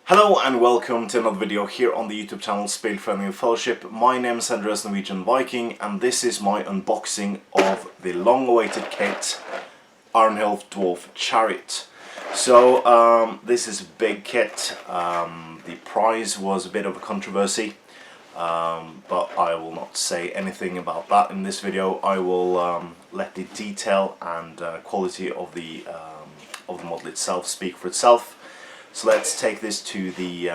Hello and welcome to another video here on the YouTube channel Spelfriendly Fellowship. My name is Andreas Norwegian Viking and this is my unboxing of the long-awaited kit Untitled Dwarf Chariot. So this is a big kit. The price was a bit of a controversy, but I will not say anything about that in this video. I will let the detail and quality of the model itself speak for itself. So let's take this to the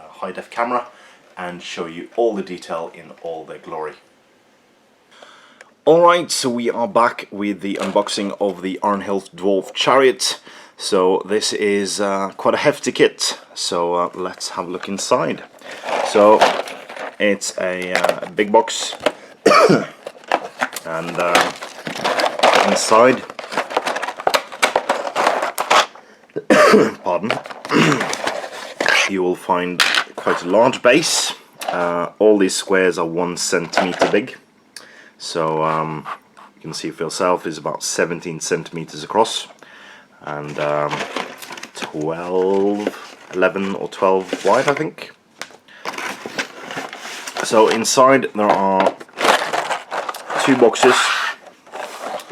high-def camera and show you all the detail in all their glory. Alright, so we are back with the unboxing of the Untitled Dwarf Chariot. So this is quite a hefty kit, so let's have a look inside. So it's a big box and inside pardon, you will find quite a large base. All these squares are 1 centimeter big, so you can see for yourself is about 17 centimeters across and 11 or 12 wide, I think. So inside there are 2 boxes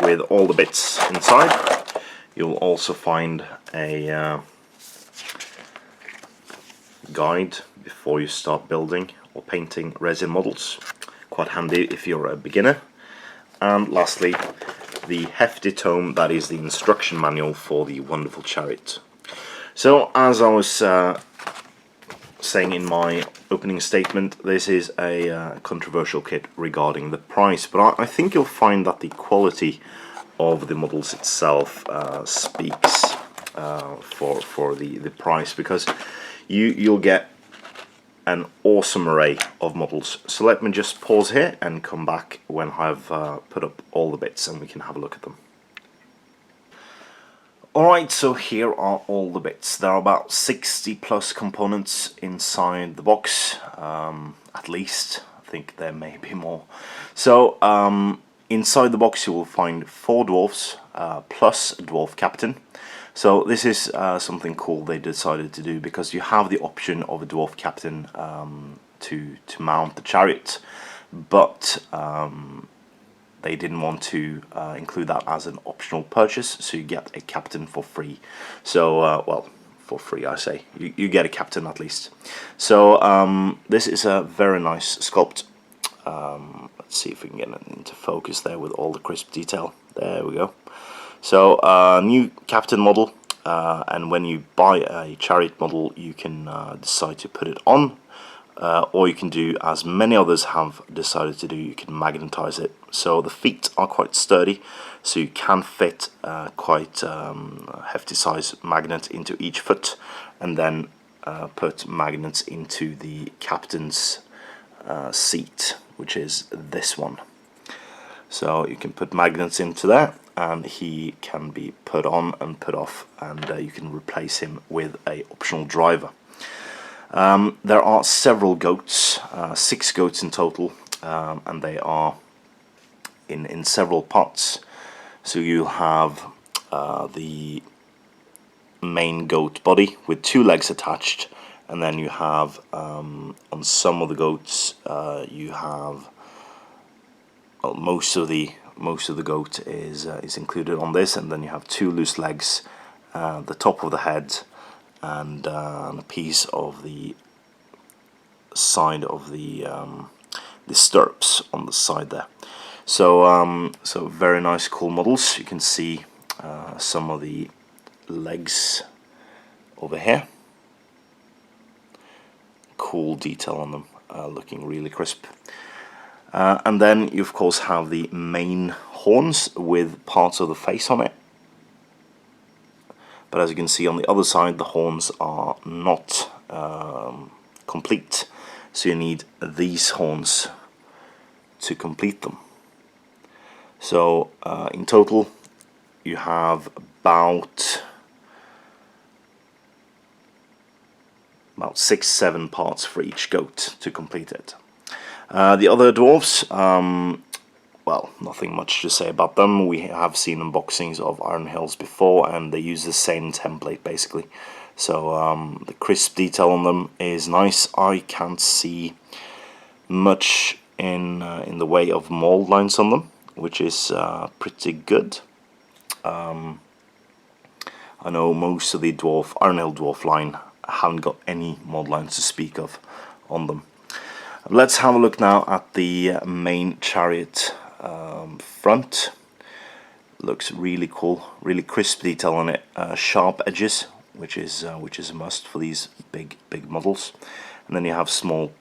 with all the bits inside. You'll also find a guide before you start building or painting resin models. Quite handy if you're a beginner. And lastly, the hefty tome that is the instruction manual for the wonderful chariot. So as I was saying in my opening statement, this is a controversial kit regarding the price, but I think you'll find that the quality of the models itself speaks for the price, because you'll get an awesome array of models. So let me just pause here and come back when I've put up all the bits and we can have a look at them. Alright, so here are all the bits. There are about 60 plus components inside the box, at least. I think there may be more. So inside the box you will find 4 dwarfs plus a dwarf captain. So this is something cool they decided to do, because you have the option of a dwarf captain to mount the chariot, but they didn't want to include that as an optional purchase, so you get a captain for free. So well, for free I say, you get a captain at least. So this is a very nice sculpt. Let's see if we can get it into focus there with all the crisp detail. There we go. So new captain model, and when you buy a chariot model you can decide to put it on, or you can do as many others have decided to do, you can magnetize it. So the feet are quite sturdy, so you can fit quite hefty size magnet into each foot, and then put magnets into the captain's seat, which is this one. So you can put magnets into there and he can be put on and put off, and you can replace him with a optional driver. There are several goats, 6 goats in total, and they are in several parts. So you'll have the main goat body with 2 legs attached, and then you have on some of the goats you have, well, most of the goat is included on this, and then you have 2 loose legs, the top of the head, and a piece of the side of the stirrups on the side there. So so very nice, cool models. You can see some of the legs over here. Cool detail on them, looking really crisp. And then you of course have the main horns with parts of the face on it. But as you can see on the other side, the horns are not complete, so you need these horns to complete them. So in total you have about 6-7 parts for each goat to complete it. The other dwarves, well, nothing much to say about them. We have seen unboxings of Iron Hills before, and they use the same template basically. So the crisp detail on them is nice. I can't see much in the way of mold lines on them, which is pretty good. I know most of the Iron Ale Dwarf line haven't got any mold lines to speak of on them. Let's have a look now at the main Chariot front. Looks really cool, really crisp detail on it, sharp edges, which is a must for these big models. And then you have small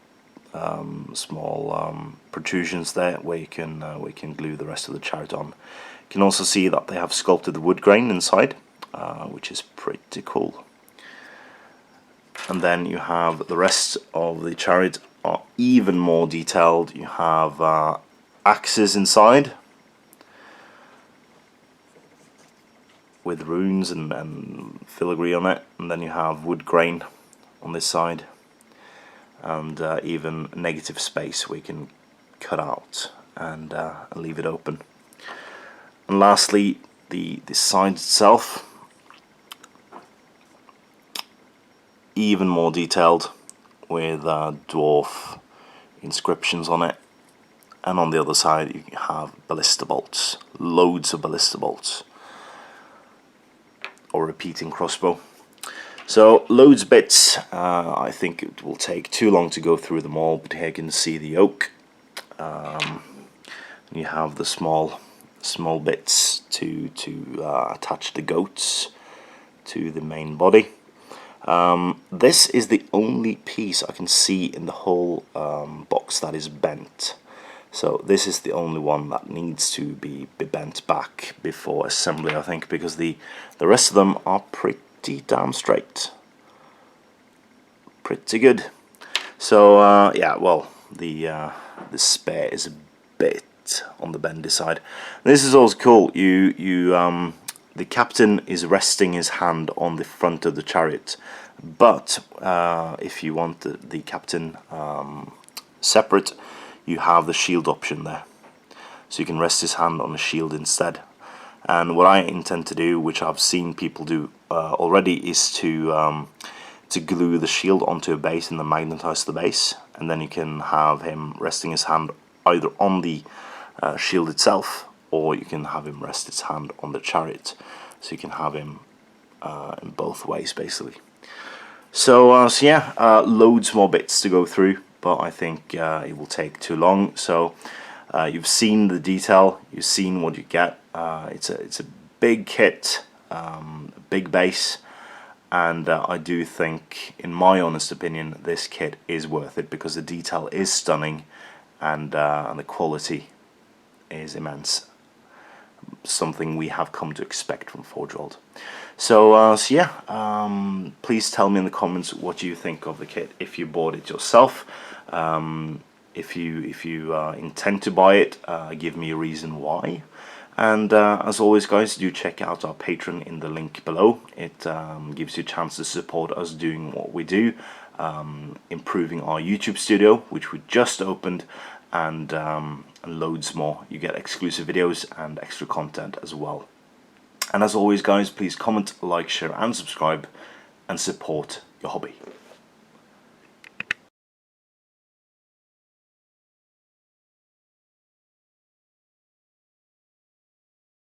protrusions there where you can glue the rest of the Chariot on. You can also see that they have sculpted the wood grain inside, which is pretty cool. And then you have the rest of the Chariot are even more detailed. You have axes inside with runes and filigree on it, and then you have wood grain on this side, and even negative space where you can cut out and leave it open. And lastly, the side itself, even more detailed with dwarf inscriptions on it, and on the other side you have ballista bolts, loads of ballista bolts, or repeating crossbow. So loads of bits. I think it will take too long to go through them all, but here you can see the yoke. You have the small bits to attach the goats to the main body. This is the only piece I can see in the whole box that is bent. So this is the only one that needs to be bent back before assembly, I think, because the rest of them are pretty damn straight. Pretty good. So yeah, well, the spare is a bit on the bendy side. This is also cool. The captain is resting his hand on the front of the Chariot, but if you want the captain separate, you have the shield option there, so you can rest his hand on a shield instead. And what I intend to do, which I've seen people do already, is to glue the shield onto a base and then magnetize the base, and then you can have him resting his hand either on the shield itself, or you can have him rest his hand on the Chariot, so you can have him in both ways basically. So yeah, loads more bits to go through, but I think it will take too long. So you've seen the detail, you've seen what you get. It's a big kit, a big base, and I do think, in my honest opinion, this kit is worth it because the detail is stunning, and the quality is immense. Something we have come to expect from Forge World. So yeah, please tell me in the comments what you think of the kit if you bought it yourself. If you intend to buy it, give me a reason why. And as always, guys, do check out our Patreon in the link below. It gives you a chance to support us doing what we do, improving our YouTube studio, which we just opened, and loads more. You get exclusive videos and extra content as well. And as always, guys, please comment, like, share and subscribe, and support your hobby.